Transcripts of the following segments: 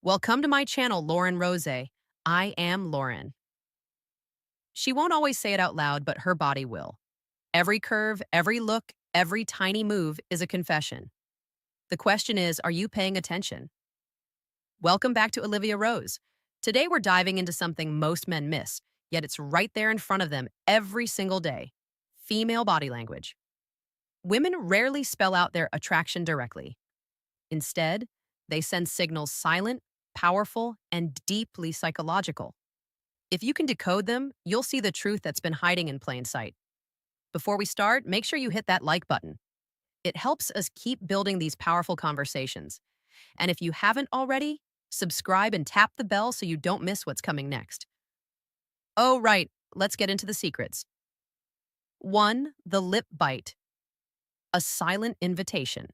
Welcome to my channel, Lauren Rose. I am Lauren. She won't always say it out loud, but her body will. Every curve, every look, every tiny move is a confession. The question is, are you paying attention? Welcome back to Olivia Rose. Today we're diving into something most men miss, yet it's right there in front of them every single day. Female body language. Women rarely spell out their attraction directly. Instead, they send signals silent, powerful, and deeply psychological. If you can decode them, you'll see the truth that's been hiding in plain sight. Before we start, make sure you hit that like button. It helps us keep building these powerful conversations. And if you haven't already, subscribe and tap the bell so you don't miss what's coming next. Oh, right, let's get into the secrets. 1. The lip bite, a silent invitation.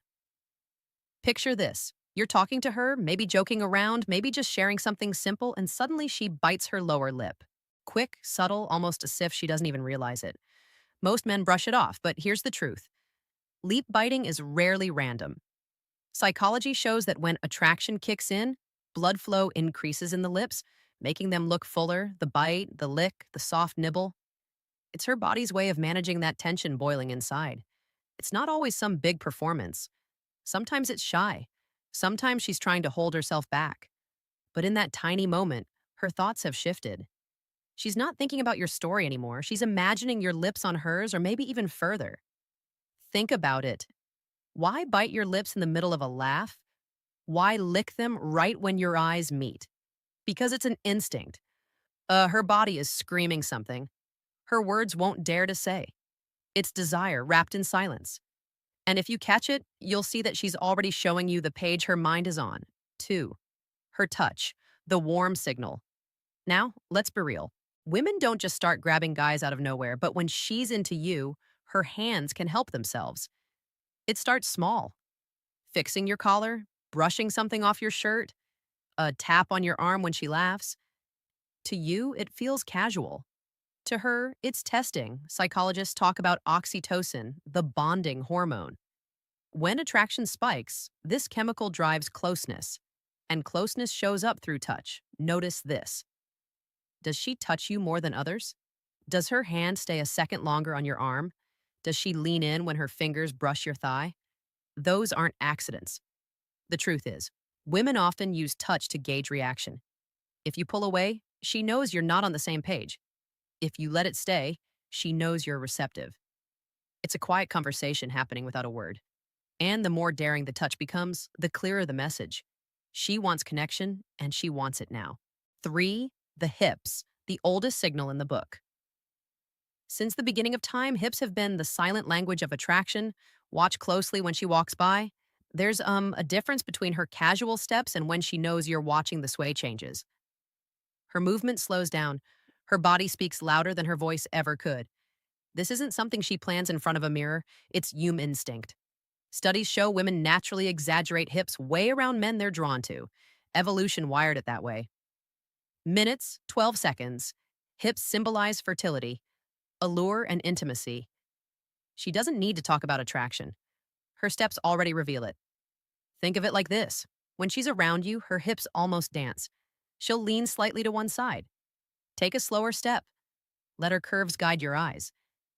Picture this. You're talking to her, maybe joking around, maybe just sharing something simple, and suddenly she bites her lower lip. Quick, subtle, almost as if she doesn't even realize it. Most men brush it off, but here's the truth. Lip biting is rarely random. Psychology shows that when attraction kicks in, blood flow increases in the lips, making them look fuller, the bite, the lick, the soft nibble. It's her body's way of managing that tension boiling inside. It's not always some big performance. Sometimes it's shy. Sometimes she's trying to hold herself back. But in that tiny moment, her thoughts have shifted. She's not thinking about your story anymore. She's imagining your lips on hers or maybe even further. Think about it. Why bite your lips in the middle of a laugh? Why lick them right when your eyes meet? Because it's an instinct. Her body is screaming something. Her words won't dare to say. It's desire wrapped in silence. And if you catch it, you'll see that she's already showing you the page her mind is on. 2. Her touch, the warm signal. Now, let's be real. Women don't just start grabbing guys out of nowhere, but when she's into you, her hands can help themselves. It starts small. Fixing your collar, brushing something off your shirt, a tap on your arm when she laughs. To you, it feels casual. To her, it's testing. Psychologists talk about oxytocin, the bonding hormone. When attraction spikes, this chemical drives closeness, and closeness shows up through touch. Notice this. Does she touch you more than others? Does her hand stay a second longer on your arm? Does she lean in when her fingers brush your thigh? Those aren't accidents. The truth is, women often use touch to gauge reaction. If you pull away, she knows you're not on the same page. If you let it stay, she knows you're receptive. It's a quiet conversation happening without a word. And the more daring the touch becomes, the clearer the message. She wants connection, and she wants it now. 3. The hips, the oldest signal in the book. Since the beginning of time, hips have been the silent language of attraction. Watch closely when she walks by. There's a difference between her casual steps and when she knows you're watching the sway changes. Her movement slows down. Her body speaks louder than her voice ever could. This isn't something she plans in front of a mirror. It's human instinct. Studies show women naturally exaggerate hips way around men they're drawn to. Evolution wired it that way. Minutes, 12 seconds. Hips symbolize fertility, allure, and intimacy. She doesn't need to talk about attraction. Her steps already reveal it. Think of it like this. When she's around you, her hips almost dance. She'll lean slightly to one side. Take a slower step. Let her curves guide your eyes.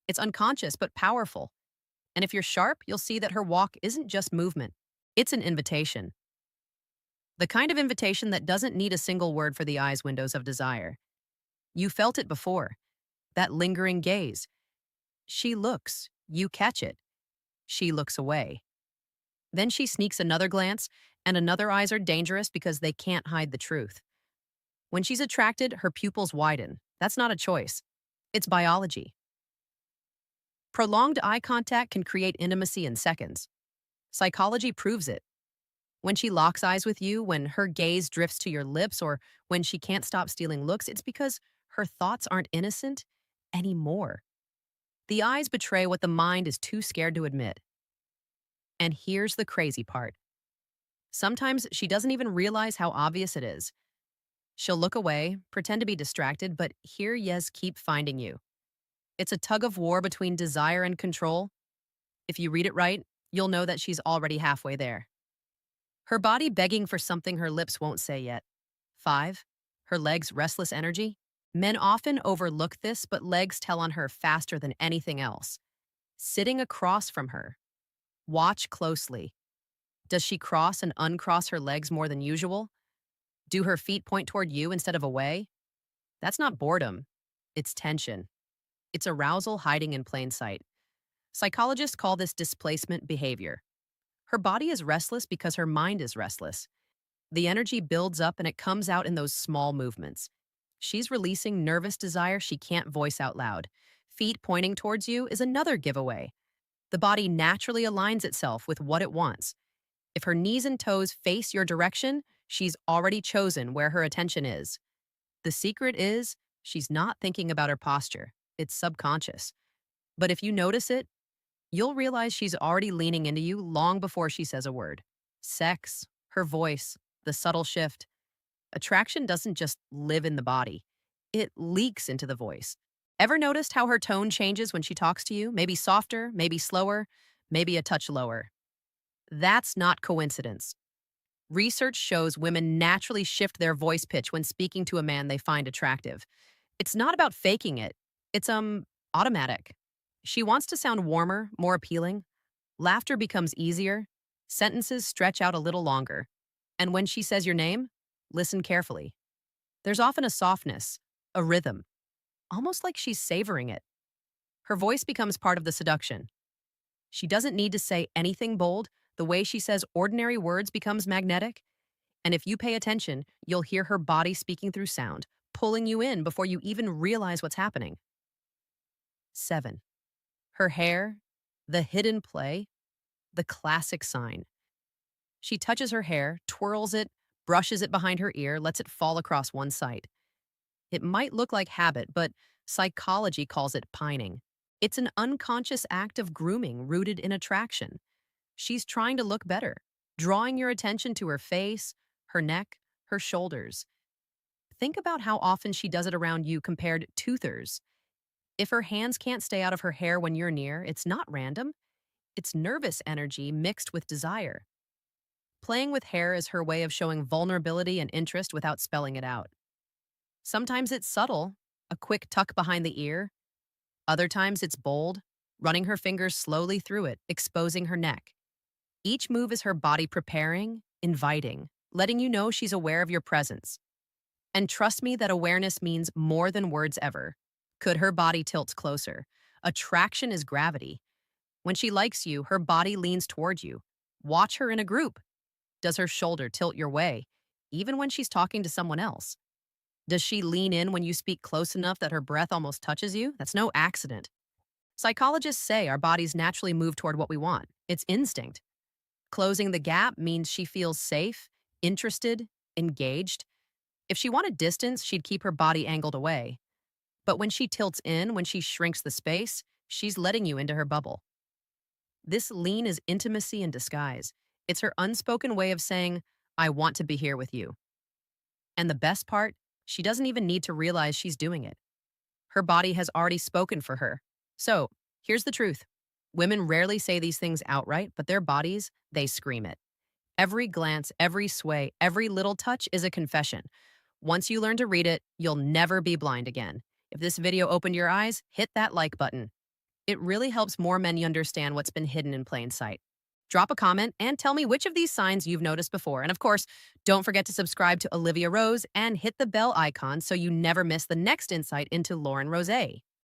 It's unconscious but powerful. And if you're sharp, you'll see that her walk isn't just movement. It's an invitation. The kind of invitation that doesn't need a single word for the eyes windows of desire. You felt it before. That lingering gaze. She looks. You catch it. She looks away. Then she sneaks another glance, and another eyes are dangerous because they can't hide the truth. When she's attracted, her pupils widen. That's not a choice. It's biology. Prolonged eye contact can create intimacy in seconds. Psychology proves it. When she locks eyes with you, when her gaze drifts to your lips, or when she can't stop stealing looks, it's because her thoughts aren't innocent anymore. The eyes betray what the mind is too scared to admit. And here's the crazy part. Sometimes she doesn't even realize how obvious it is. She'll look away, pretend to be distracted, but here yes keep finding you. It's a tug of war between desire and control. If you read it right, you'll know that she's already halfway there. Her body begging for something her lips won't say yet. 5. Her legs' restless energy. Men often overlook this, but legs tell on her faster than anything else. Sitting across from her. Watch closely. Does she cross and uncross her legs more than usual? Do her feet point toward you instead of away? That's not boredom. It's tension. It's arousal hiding in plain sight. Psychologists call this displacement behavior. Her body is restless because her mind is restless. The energy builds up and it comes out in those small movements. She's releasing nervous desire she can't voice out loud. Feet pointing towards you is another giveaway. The body naturally aligns itself with what it wants. If her knees and toes face your direction, she's already chosen where her attention is. The secret is she's not thinking about her posture. It's subconscious. But if you notice it, you'll realize she's already leaning into you long before she says a word. Sex, her voice, the subtle shift. Attraction doesn't just live in the body. It leaks into the voice. Ever noticed how her tone changes when she talks to you? Maybe softer, maybe slower, maybe a touch lower. That's not coincidence. Research shows women naturally shift their voice pitch when speaking to a man they find attractive. It's not about faking it. It's automatic. She wants to sound warmer, more appealing. Laughter becomes easier. Sentences stretch out a little longer. And when she says your name, listen carefully. There's often a softness, a rhythm, almost like she's savoring it. Her voice becomes part of the seduction. She doesn't need to say anything bold. The way she says ordinary words becomes magnetic. And if you pay attention, you'll hear her body speaking through sound, pulling you in before you even realize what's happening. 7. Her hair, the hidden play, the classic sign. She touches her hair, twirls it, brushes it behind her ear, lets it fall across one side. It might look like habit, but psychology calls it pining. It's an unconscious act of grooming rooted in attraction. She's trying to look better, drawing your attention to her face, her neck, her shoulders. Think about how often she does it around you compared to others. If her hands can't stay out of her hair when you're near, it's not random. It's nervous energy mixed with desire. Playing with hair is her way of showing vulnerability and interest without spelling it out. Sometimes it's subtle, a quick tuck behind the ear. Other times it's bold, running her fingers slowly through it, exposing her neck. Each move is her body preparing, inviting, letting you know she's aware of your presence. And trust me that awareness means more than words ever. Could her body tilts closer? Attraction is gravity. When she likes you, her body leans toward you. Watch her in a group. Does her shoulder tilt your way, even when she's talking to someone else? Does she lean in when you speak close enough that her breath almost touches you? That's no accident. Psychologists say our bodies naturally move toward what we want. It's instinct. Closing the gap means she feels safe, interested, engaged. If she wanted distance, she'd keep her body angled away. But when she tilts in, when she shrinks the space, she's letting you into her bubble. This lean is intimacy in disguise. It's her unspoken way of saying, I want to be here with you. And the best part, she doesn't even need to realize she's doing it. Her body has already spoken for her. So, here's the truth. Women rarely say these things outright, but their bodies, they scream it. Every glance, every sway, every little touch is a confession. Once you learn to read it, you'll never be blind again. If this video opened your eyes, hit that like button. It really helps more men understand what's been hidden in plain sight. Drop a comment and tell me which of these signs you've noticed before. And of course, don't forget to subscribe to Olivia Rose and hit the bell icon so you never miss the next insight into Lauren Rose.